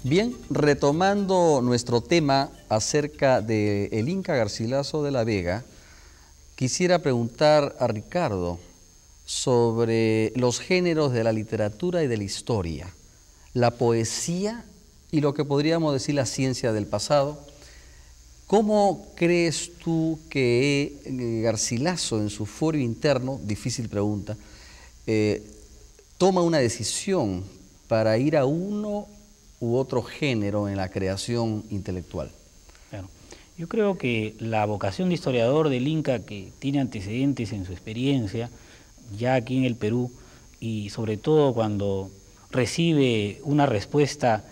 Bien, retomando nuestro tema acerca del Inca Garcilaso de la Vega, quisiera preguntar a Ricardo sobre los géneros de la literatura y de la historia, la poesía y lo que podríamos decir la ciencia del pasado. ¿Cómo crees tú que Garcilaso en su fuero interno, difícil pregunta, toma una decisión para ir a uno u otro género en la creación intelectual? Claro. Yo creo que la vocación de historiador del Inca, que tiene antecedentes en su experiencia, ya aquí en el Perú, y sobre todo cuando recibe una respuesta,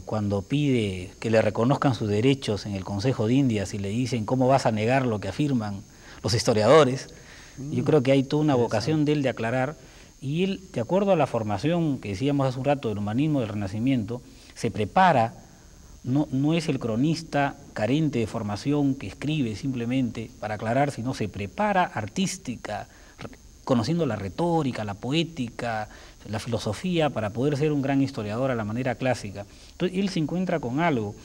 cuando pide que le reconozcan sus derechos en el Consejo de Indias y le dicen ¿cómo vas a negar lo que afirman los historiadores? Yo creo que hay toda una vocación de él de aclarar, y él, de acuerdo a la formación que decíamos hace un rato del humanismo del Renacimiento, se prepara, no es el cronista carente de formación que escribe simplemente para aclarar, sino se prepara artística, conociendo la retórica, la poética, la filosofía, para poder ser un gran historiador a la manera clásica. Entonces él se encuentra con algo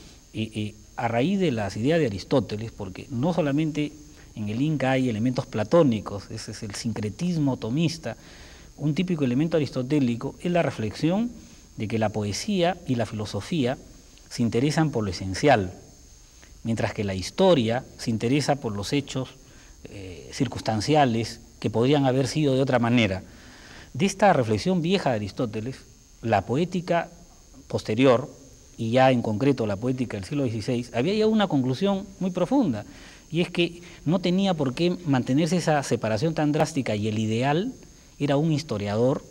a raíz de las ideas de Aristóteles, porque no solamente en el Inca hay elementos platónicos, ese es el sincretismo tomista. Un típico elemento aristotélico es la reflexión de que la poesía y la filosofía se interesan por lo esencial, mientras que la historia se interesa por los hechos circunstanciales que podrían haber sido de otra manera. De esta reflexión vieja de Aristóteles, la poética posterior, y ya en concreto la poética del siglo XVI, había llegado a una conclusión muy profunda, y es que no tenía por qué mantenerse esa separación tan drástica, y el ideal era un historiador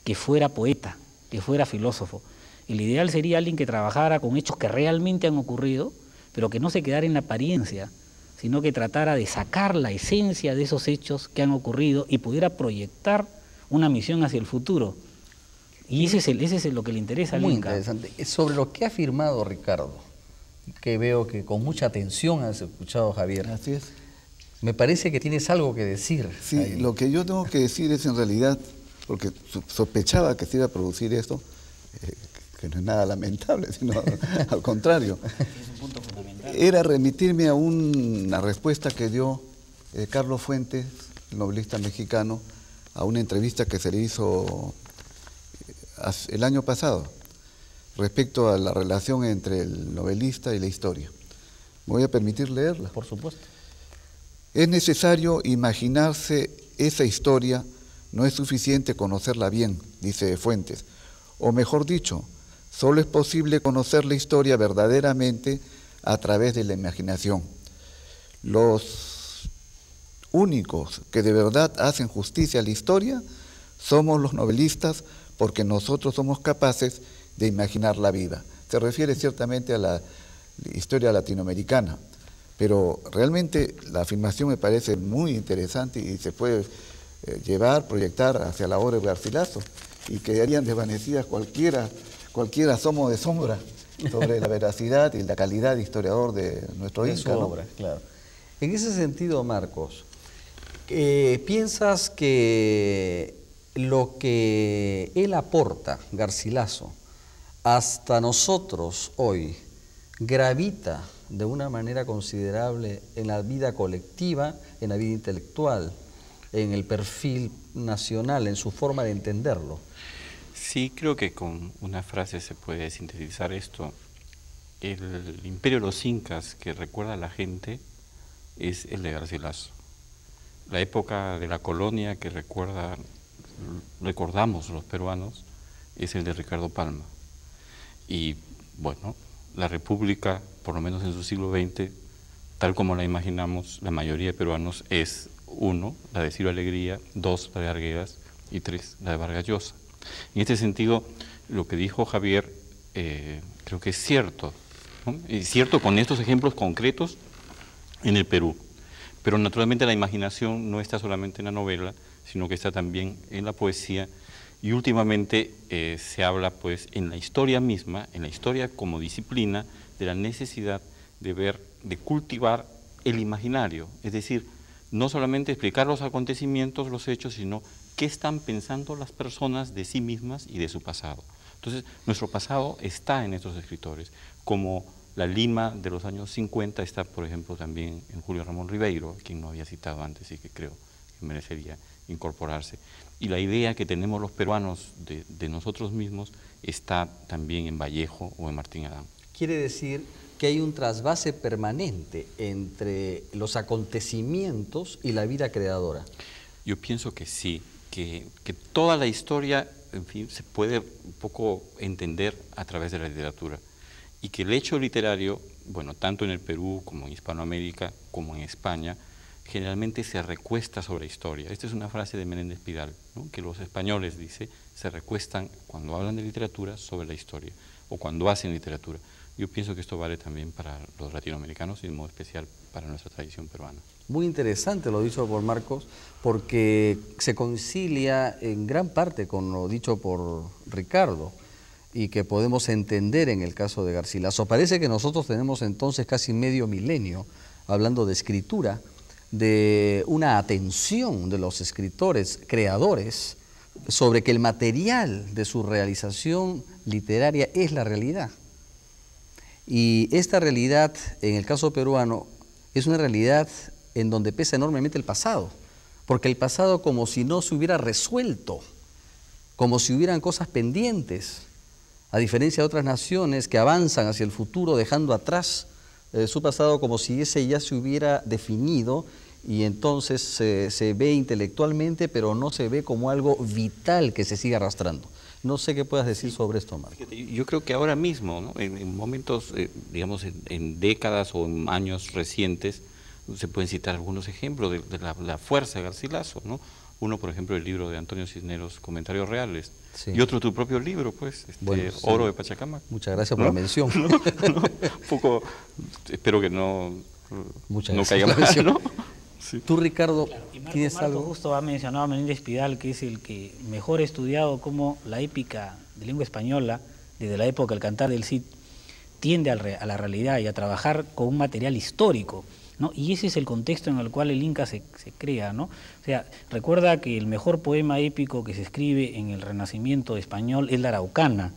que fuera poeta, que fuera filósofo. El ideal sería alguien que trabajara con hechos que realmente han ocurrido, pero que no se quedara en la apariencia, sino que tratara de sacar la esencia de esos hechos que han ocurrido y pudiera proyectar una misión hacia el futuro. Y ese es lo que le interesa al Inca. Muy interesante. Sobre lo que ha afirmado Ricardo, que veo que con mucha atención has escuchado, Javier. Así es. Me parece que tienes algo que decir. Sí, ahí. Lo que yo tengo que decir es en realidad, porque sospechaba que se iba a producir esto, que no es nada lamentable, sino al contrario. Es un punto fundamental. Era remitirme a una respuesta que dio Carlos Fuentes, el novelista mexicano, a una entrevista que se le hizo el año pasado, respecto a la relación entre el novelista y la historia. Me voy a permitir leerla. Por supuesto. Es necesario imaginarse esa historia, no es suficiente conocerla bien, dice Fuentes. O mejor dicho, solo es posible conocer la historia verdaderamente a través de la imaginación. Los únicos que de verdad hacen justicia a la historia somos los novelistas, porque nosotros somos capaces de imaginarla viva. Se refiere ciertamente a la historia latinoamericana, pero realmente la afirmación me parece muy interesante y se puede proyectar hacia la obra de Garcilaso, y quedarían desvanecidas cualquier asomo de sombra sobre la veracidad y la calidad de historiador de nuestro Inca, ¿no? Obra, claro. En ese sentido, Marcos, ¿piensas que lo que él aporta, Garcilaso, hasta nosotros hoy, gravita de una manera considerable en la vida colectiva, en la vida intelectual, en el perfil nacional, en su forma de entenderlo? Sí, creo que con una frase se puede sintetizar esto. El imperio de los incas que recuerda a la gente es el de Garcilaso. La época de la colonia que recordamos los peruanos es el de Ricardo Palma. Y bueno, la república, por lo menos en su siglo XX, tal como la imaginamos la mayoría de peruanos, es 1, la de Ciro Alegría, 2, la de Arguedas, y 3, la de Vargas Llosa. En este sentido, lo que dijo Javier creo que es cierto, ¿no? Es cierto con estos ejemplos concretos en el Perú, pero naturalmente la imaginación no está solamente en la novela, sino que está también en la poesía, y últimamente se habla pues en la historia misma, en la historia como disciplina, de la necesidad de cultivar el imaginario, es decir, no solamente explicar los acontecimientos, los hechos, sino qué están pensando las personas de sí mismas y de su pasado. Entonces, nuestro pasado está en estos escritores, como la Lima de los años 50 está, por ejemplo, también en Julio Ramón Ribeiro, quien no había citado antes y que creo que merecería incorporarse. Y la idea que tenemos los peruanos de nosotros mismos está también en Vallejo o en Martín Adán. Quiere decir que hay un trasvase permanente entre los acontecimientos y la vida creadora. Yo pienso que sí, que toda la historia, en fin, se puede un poco entender a través de la literatura. Y que el hecho literario, bueno, tanto en el Perú como en Hispanoamérica, como en España, generalmente se recuesta sobre historia. Esta es una frase de Menéndez Pidal, ¿no? Que los españoles, dice, se recuestan cuando hablan de literatura sobre la historia, o cuando hacen literatura. Yo pienso que esto vale también para los latinoamericanos y de modo especial para nuestra tradición peruana. Muy interesante lo dicho por Marcos, porque se concilia en gran parte con lo dicho por Ricardo, y que podemos entender en el caso de Garcilaso. Parece que nosotros tenemos entonces casi medio milenio, hablando de escritura, de una atención de los escritores, creadores, sobre que el material de su realización literaria es la realidad. Y esta realidad, en el caso peruano, es una realidad en donde pesa enormemente el pasado, porque el pasado como si no se hubiera resuelto, como si hubieran cosas pendientes, a diferencia de otras naciones que avanzan hacia el futuro dejando atrás su pasado como si ese ya se hubiera definido y entonces se ve intelectualmente, pero no se ve como algo vital que se siga arrastrando. No sé qué puedas decir sobre esto, Marco. Yo creo que ahora mismo, ¿no? En momentos, digamos, en décadas o en años recientes, se pueden citar algunos ejemplos de la fuerza de Garcilaso, ¿no? Uno, por ejemplo, el libro de Antonio Cisneros, Comentarios Reales, Sí. Y otro tu propio libro, pues, Bueno, sí. Oro de Pachacamac. Muchas gracias por la mención. Un poco, espero que no Muchas caiga gracias. mal, ¿no? Sí. Tú, Ricardo, Y ¿tienes Marco algo? justo ha mencionado a Menéndez Pidal, que es el que mejor ha estudiado cómo la épica de lengua española, desde la época del Cantar del Cid, tiende a la realidad y a trabajar con un material histórico, ¿no? Y ese es el contexto en el cual el Inca se crea, ¿no? O sea, recuerda que el mejor poema épico que se escribe en el Renacimiento español es la Araucana,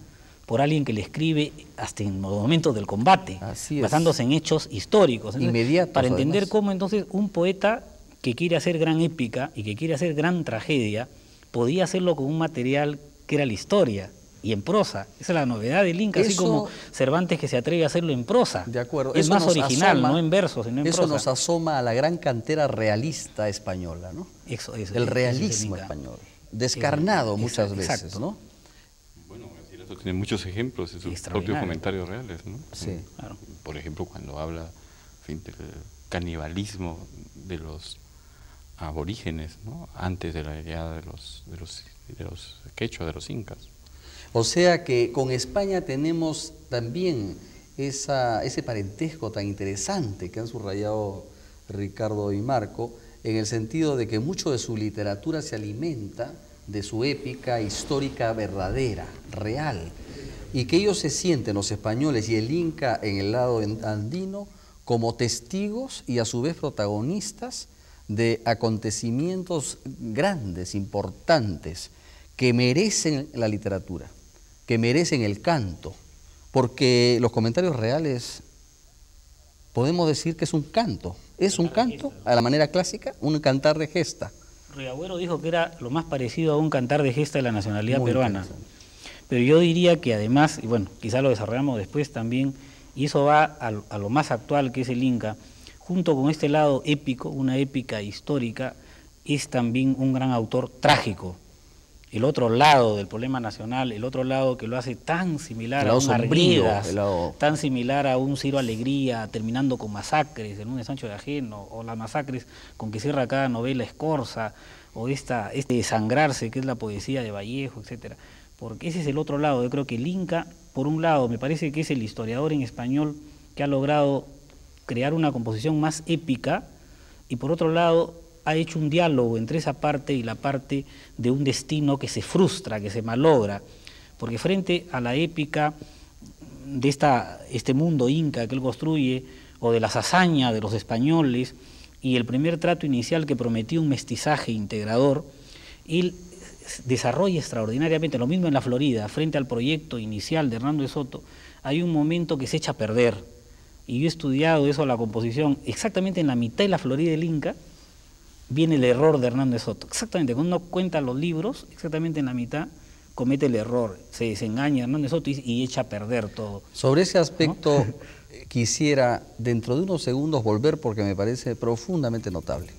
por alguien que le escribe hasta en los momentos del combate, Así es. basándose en hechos históricos. Entonces, Inmediatos, para entender además. cómo entonces un poeta que quiere hacer gran épica y que quiere hacer gran tragedia, podía hacerlo con un material que era la historia, y en prosa. Esa es la novedad del Inca, así Eso- como Cervantes que se atreve a hacerlo en prosa. De acuerdo. Es Eso más nos original, asoma- no en versos, sino en Eso prosa. nos asoma a la gran cantera realista española, ¿no? Eso, El eso es el realismo Inca. español. Descarnado muchas veces, exacto. ¿no? Bueno, Garcilaso tiene muchos ejemplos en sus Extraordinario. propios comentarios reales, ¿no? Sí. Claro. Por ejemplo, cuando habla, en fin, del canibalismo de los aborígenes, ¿no? Antes de la llegada de los quechua, de los incas. O sea que con España tenemos también ese parentesco tan interesante que han subrayado Ricardo y Marco, en el sentido de que mucho de su literatura se alimenta de su épica histórica verdadera, real, y que ellos se sienten, los españoles y el Inca en el lado andino, como testigos y a su vez protagonistas de acontecimientos grandes, importantes, que merecen la literatura, que merecen el canto, porque los comentarios reales podemos decir que es un canto a la manera clásica, un cantar de gesta. Riagüero dijo que era lo más parecido a un cantar de gesta de la nacionalidad Muy peruana. interesante. Pero yo diría que además, y bueno, quizá lo desarrollamos después también, y eso va a lo más actual que es el Inca, junto con este lado épico, una épica histórica, es también un gran autor trágico. El otro lado del problema nacional, el otro lado que lo hace tan similar El a lado un sombrío, Arguedas, el lado- tan similar a un Ciro Alegría, terminando con masacres en un Sancho de Ajeno, o las masacres con que cierra cada novela Escorza, o este desangrarse que es la poesía de Vallejo, etcétera. Porque ese es el otro lado. Yo creo que el Inca, por un lado, me parece que es el historiador en español que ha logrado crear una composición más épica, y por otro lado ha hecho un diálogo entre esa parte y la parte de un destino que se frustra, que se malogra, porque frente a la épica de este mundo inca que él construye, o de las hazañas de los españoles, y el primer trato inicial que prometía un mestizaje integrador, él desarrolla extraordinariamente. Lo mismo en la Florida, frente al proyecto inicial de Hernando de Soto, hay un momento que se echa a perder. Y yo he estudiado eso, la composición, exactamente en la mitad de la Florida del Inca, viene el error de Hernando de Soto. Exactamente, cuando uno cuenta los libros, exactamente en la mitad comete el error, se desengaña Hernando de Soto y echa a perder todo. Sobre ese aspecto quisiera dentro de unos segundos volver porque me parece profundamente notable.